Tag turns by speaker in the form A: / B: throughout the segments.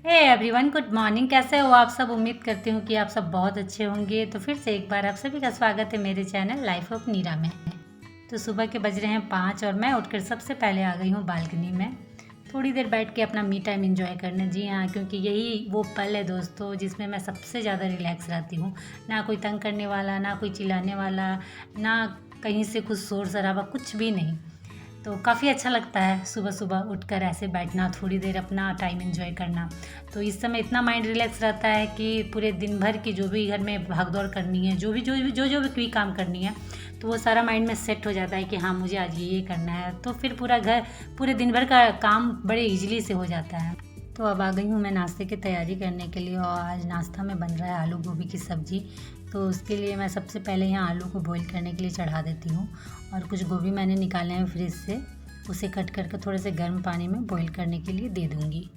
A: Hey everyone, good morning. कैसे हो आप सब? उम्मीद करती हूँ कि आप सब बहुत अच्छे होंगे। तो फिर से एक बार आप सभी का स्वागत है मेरे चैनल लाइफ ऑफ नीरा में। तो सुबह के बज रहे हैं 5 और मैं उठकर सबसे पहले आ गई हूँ बालकनी में थोड़ी देर बैठ के अपना मी टाइम एंजॉय करने। जी हाँ, क्योंकि यही वो पल है दोस्तों जिसमें मैं सबसे ज़्यादा रिलैक्स रहती हूँ। ना कोई तंग करने वाला, ना कोई चिल्लाने वाला, ना कहीं से कुछ शोर शराबा, कुछ भी नहीं। तो काफ़ी अच्छा लगता है सुबह सुबह उठकर ऐसे बैठना, थोड़ी देर अपना टाइम एंजॉय करना। तो इस समय इतना माइंड रिलैक्स रहता है कि पूरे दिन भर की जो भी घर में भाग दौड़ करनी है, जो भी काम करनी है, तो वो सारा माइंड में सेट हो जाता है कि हाँ मुझे आज ये करना है। तो फिर पूरे दिन भर का काम बड़े इजीली से हो जाता है। तो अब आ गई हूँ मैं नाश्ते की तैयारी करने के लिए, और आज नाश्ता में बन रहा है आलू गोभी की सब्ज़ी। तो उसके लिए मैं सबसे पहले यहाँ आलू को बॉईल करने के लिए चढ़ा देती हूँ, और कुछ गोभी मैंने निकाले हैं फ्रिज से, उसे कट करके थोड़े से गर्म पानी में बॉईल करने के लिए दे दूँगी।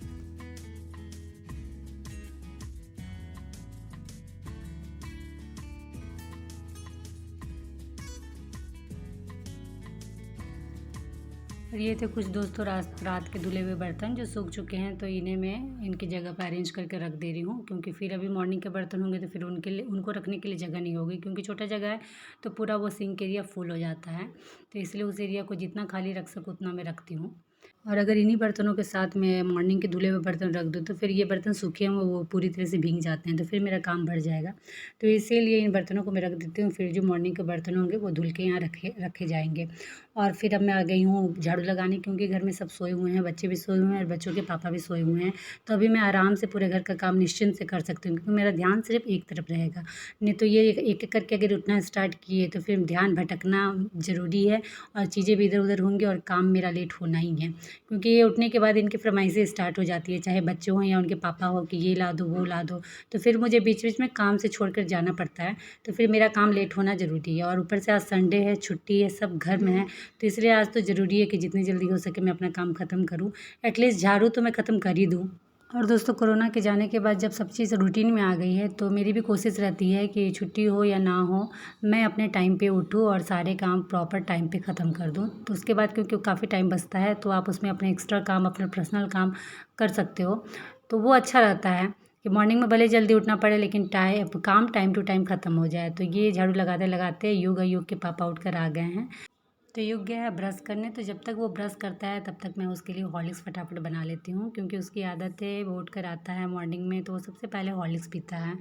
A: और ये थे कुछ दोस्तों रात रात के धुले हुए बर्तन जो सूख चुके हैं, तो इन्हें मैं इनकी जगह पर अरेंज करके रख दे रही हूँ, क्योंकि फिर अभी मॉर्निंग के बर्तन होंगे तो फिर उनको रखने के लिए जगह नहीं होगी, क्योंकि छोटा जगह है तो पूरा वो सिंक एरिया फुल हो जाता है। तो इसलिए उस एरिया को जितना खाली रख सकूँ उतना मैं रखती हूँ। और अगर इन्हीं बर्तनों के साथ मैं मॉर्निंग के धुले हुए बर्तन रख दूँ तो फिर ये बर्तन सूखे हुए वो पूरी तरह से भीग जाते हैं, तो फिर मेरा काम बढ़ जाएगा। तो इसीलिए इन बर्तनों को मैं रख देती हूँ, फिर जो मॉर्निंग के बर्तन होंगे वो धुल के यहाँ रखे रखे जाएंगे। और फिर अब मैं आ गई हूँ झाड़ू लगाने, क्योंकि घर में सब सोए हुए हैं, बच्चे भी सोए हुए हैं और बच्चों के पापा भी सोए हुए हैं। तो अभी मैं आराम से पूरे घर का काम निश्चिंत से कर सकती हूँ, क्योंकि मेरा ध्यान सिर्फ एक तरफ रहेगा। नहीं तो ये एक एक करके अगर उठना स्टार्ट किए तो फिर ध्यान भटकना ज़रूरी है, और चीज़ें भी इधर उधर होंगी और काम मेरा लेट होना ही है। क्योंकि ये उठने के बाद इनकी फरमाइशें स्टार्ट हो जाती है, चाहे बच्चे हों या उनके पापा हो कि ये ला दो वो ला दो। तो फिर मुझे बीच बीच में काम से छोड़कर जाना पड़ता है, तो फिर मेरा काम लेट होना ज़रूरी है। और ऊपर से आज संडे है, छुट्टी है, सब घर में है, तो इसलिए आज तो ज़रूरी है कि जितनी जल्दी हो सके मैं अपना काम ख़त्म करूँ। एटलीस्ट झाड़ू तो मैं ख़त्म कर ही दूँ। और दोस्तों, कोरोना के जाने के बाद जब सब चीज़ रूटीन में आ गई है, तो मेरी भी कोशिश रहती है कि छुट्टी हो या ना हो, मैं अपने टाइम पे उठूँ और सारे काम प्रॉपर टाइम पे ख़त्म कर दूँ। तो उसके बाद क्योंकि काफ़ी टाइम बचता है, तो आप उसमें अपने एक्स्ट्रा काम, अपना पर्सनल काम कर सकते हो। तो वो अच्छा रहता है कि मॉर्निंग में भले जल्दी उठना पड़े, लेकिन काम टाइम टू टाइम ख़त्म हो जाए। तो ये झाड़ू लगाते लगाते युग के पापा उठ कर आ गए हैं। तो युग गया है ब्रश करने, तो जब तक वो ब्रश करता है तब तक मैं उसके लिए हॉर्लिक्स फटाफट बना लेती हूँ, क्योंकि उसकी आदत है, वो उठ कर आता है मॉर्निंग में तो वो सबसे पहले हॉर्लिक्स पीता है।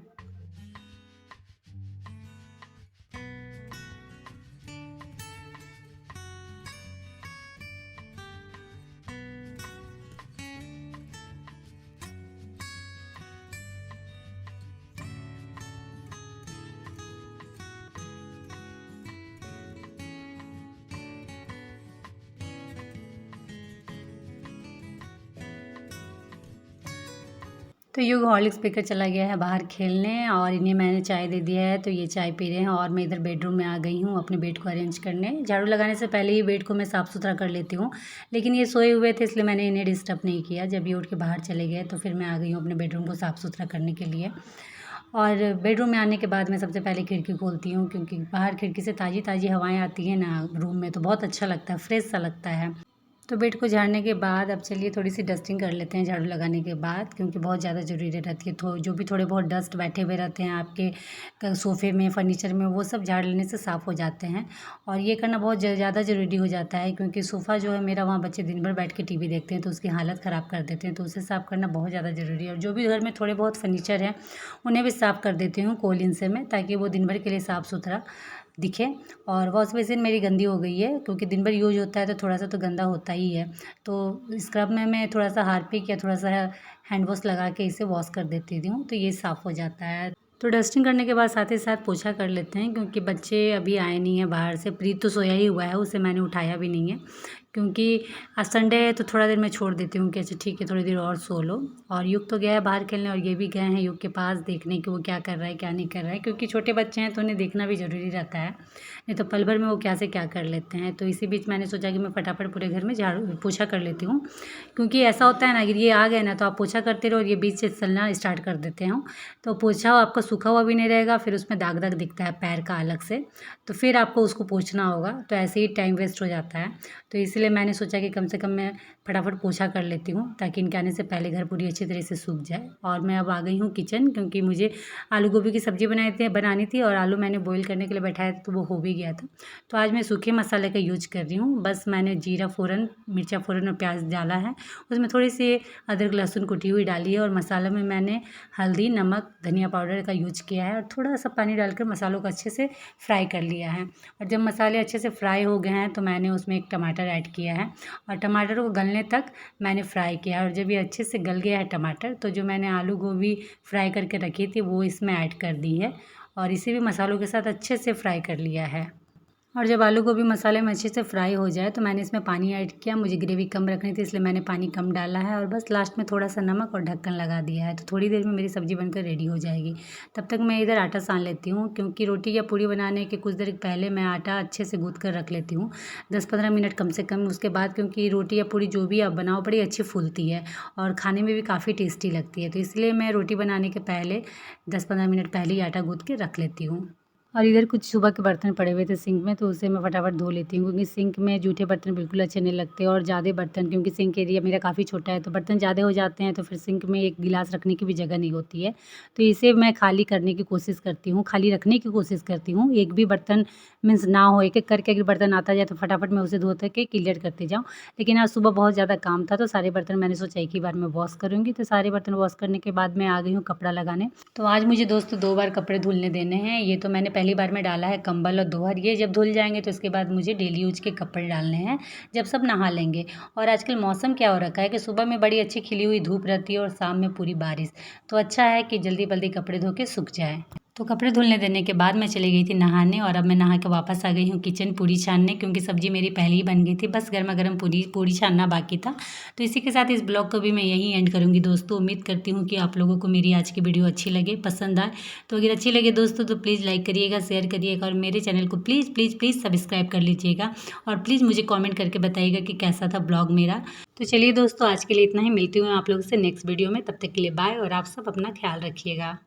A: तो युग हॉर्लिक्स पीकर चला गया है बाहर खेलने, और इन्हें मैंने चाय दे दिया है, तो ये चाय पी रहे हैं। और मैं इधर बेडरूम में आ गई हूँ अपने बेड को अरेंज करने। झाड़ू लगाने से पहले ही बेड को मैं साफ़ सुथरा कर लेती हूँ, लेकिन ये सोए हुए थे इसलिए मैंने इन्हें डिस्टर्ब नहीं किया। जब ये उठ के बाहर चले गए तो फिर मैं आ गई हूँ अपने बेडरूम को साफ़ सुथरा करने के लिए। और बेडरूम में आने के बाद मैं सबसे पहले खिड़की खोलती हूँ, क्योंकि बाहर खिड़की से ताज़ी ताज़ी हवाएँ आती हैं ना रूम में, तो बहुत अच्छा लगता है, फ्रेश सा लगता है। तो बेड को झाड़ने के बाद अब चलिए थोड़ी सी डस्टिंग कर लेते हैं झाड़ू लगाने के बाद, क्योंकि बहुत ज़्यादा ज़रूरी रहती है। तो जो भी थोड़े बहुत डस्ट बैठे हुए रहते हैं आपके सोफ़े में, फर्नीचर में, वो सब झाड़ लेने से साफ़ हो जाते हैं। और ये करना बहुत ज़्यादा ज़रूरी हो जाता है, क्योंकि सोफ़ा जो है मेरा, वहाँ बच्चे दिन भर बैठ के टीवी देखते हैं तो उसकी हालत ख़राब कर देते हैं, तो उसे साफ़ करना बहुत ज़्यादा ज़रूरी है। और जो भी घर में थोड़े बहुत फर्नीचर हैं उन्हें भी साफ़ कर देती हूँ कोलिन से मैं, ताकि वो दिन भर के लिए साफ़ सुथरा दिखे। और वॉश बेसिन मेरी गंदी हो गई है, क्योंकि दिन भर यूज़ होता है तो थोड़ा सा तो गंदा होता ही है। तो स्क्रब में मैं थोड़ा सा हार्पिक या थोड़ा सा हैंड वॉश लगा के इसे वॉश कर देती हूँ, तो ये साफ़ हो जाता है। तो डस्टिंग करने के बाद साथ ही साथ पोछा कर लेते हैं, क्योंकि बच्चे अभी आए नहीं हैं बाहर से। प्रीत तो सोया ही हुआ है, उसे मैंने उठाया भी नहीं है, क्योंकि आज संडे है तो थोड़ा देर मैं छोड़ देती हूँ कि अच्छा ठीक है थोड़ी देर और सो लो। और युग तो गया है बाहर खेलने, और ये भी गए हैं युग के पास देखने कि वो क्या कर रहा है क्या नहीं कर रहा है, क्योंकि छोटे बच्चे हैं तो उन्हें देखना भी ज़रूरी रहता है, नहीं तो पल भर में वो क्या से क्या कर लेते हैं। तो इसी बीच मैंने सोचा कि मैं फटाफट पूरे घर में झाड़ू पोछा कर लेती हूँ, क्योंकि ऐसा होता है ना, अगर ये आ गए ना तो आप पोछा करते रहो और ये बीच से चलना स्टार्ट कर देते हो, तो पोछा आपका सूखा हुआ भी नहीं रहेगा, फिर उसमें दाग दाग दिखता है पैर का अलग से, तो फिर आपको उसको पोंछना होगा, तो ऐसे ही टाइम वेस्ट हो जाता है। तो इसलिए इसलिए मैंने सोचा कि कम से कम मैं फटाफट पोछा कर लेती हूँ ताकि इनके आने से पहले घर पूरी अच्छी तरह से सूख जाए। और मैं अब आ गई हूँ किचन, क्योंकि मुझे आलू गोभी की सब्ज़ी बनानी थी और आलू मैंने बॉईल करने के लिए बैठाया था तो वो हो भी गया था। तो आज मैं सूखे मसाले का यूज कर रही हूँ। बस मैंने जीरा फ़ोरन, मिर्चा फ़ोरन और प्याज डाला है, उसमें थोड़ी सी अदरक लहसुन कुटी हुई डाली है और मसाला में मैंने हल्दी, नमक, धनिया पाउडर का यूज किया है और थोड़ा सा पानी डालकर मसालों को अच्छे से फ्राई कर लिया है। और जब मसाले अच्छे से फ्राई हो गए हैं तो मैंने उसमें एक टमाटर ऐड किया है और टमाटर को गलने तक मैंने फ्राई किया है। और जब ये अच्छे से गल गया है टमाटर, तो जो मैंने आलू गोभी फ्राई करके रखी थी वो इसमें ऐड कर दी है और इसे भी मसालों के साथ अच्छे से फ्राई कर लिया है। और जब आलू गोभी मसाले में अच्छे से फ्राई हो जाए तो मैंने इसमें पानी ऐड किया। मुझे ग्रेवी कम रखनी थी इसलिए मैंने पानी कम डाला है और बस लास्ट में थोड़ा सा नमक और ढक्कन लगा दिया है। तो थोड़ी देर में मेरी सब्ज़ी बनकर रेडी हो जाएगी। तब तक मैं इधर आटा सान लेती हूँ, क्योंकि रोटी या पूड़ी बनाने के कुछ देर पहले मैं आटा अच्छे से गूँथ कर रख लेती हूँ, 10-15 मिनट कम से कम। उसके बाद क्योंकि रोटी या पूड़ी जो भी आप बनाओ बड़ी अच्छी फूलती है और खाने में भी काफ़ी टेस्टी लगती है, तो इसलिए मैं रोटी बनाने के पहले 10-15 मिनट पहले ही आटा गूँथ के रख लेती हूँ। और इधर कुछ सुबह के बर्तन पड़े हुए थे सिंक में, तो उसे मैं फटाफट धो लेती हूँ, क्योंकि सिंक में जूठे बर्तन बिल्कुल अच्छे नहीं लगते। और ज़्यादा बर्तन, क्योंकि सिंक एरिया मेरा काफ़ी छोटा है तो बर्तन ज़्यादा हो जाते हैं, तो फिर सिंक में एक गिलास रखने की भी जगह नहीं होती है। तो इसे मैं खाली करने की कोशिश करती हूँ, खाली रखने की कोशिश करती हूँ। एक भी बर्तन मीन्स ना हो, एक एक करके अगर बर्तन आता जाए तो फटाफट मैं उसे धो के क्लियर करती जाऊँ। लेकिन आज सुबह बहुत ज़्यादा काम था तो सारे बर्तन मैंने सोचा एक ही बार में वॉश करूँगी। तो सारे बर्तन वॉश करने के बाद मैं आ गई हूँ कपड़ा लगाने। तो आज मुझे दोस्तों 2 बार कपड़े धुलने देने हैं। ये तो मैंने पहली बार में डाला है कंबल और दोहर, ये जब धुल जाएंगे तो इसके बाद मुझे डेली यूज के कपड़े डालने हैं जब सब नहा लेंगे। और आजकल मौसम क्या हो रखा है कि सुबह में बड़ी अच्छी खिली हुई धूप रहती है और शाम में पूरी बारिश, तो अच्छा है कि जल्दी जल्दी कपड़े धो के सूख जाए। तो कपड़े धुलने देने के बाद मैं चली गई थी नहाने और अब मैं नहा के वापस आ गई हूँ किचन पूरी छानने, क्योंकि सब्जी मेरी पहले ही बन गई थी, बस गर्मा गर्म पूरी छानना बाकी था। तो इसी के साथ इस ब्लॉग को भी मैं यहीं एंड करूँगी दोस्तों। उम्मीद करती हूँ कि आप लोगों को मेरी आज की वीडियो अच्छी लगे, पसंद आए। तो अगर अच्छी लगे दोस्तों तो प्लीज़ लाइक करिएगा, शेयर करिएगा और मेरे चैनल को प्लीज़ प्लीज़ प्लीज़ सब्सक्राइब कर लीजिएगा। और प्लीज़ मुझे कॉमेंट करके बताइएगा कि कैसा था ब्लॉग मेरा। तो चलिए दोस्तों, आज के लिए इतना ही। मिलती हूँ आप लोगों से नेक्स्ट वीडियो में, तब तक के लिए बाय और आप सब अपना ख्याल रखिएगा।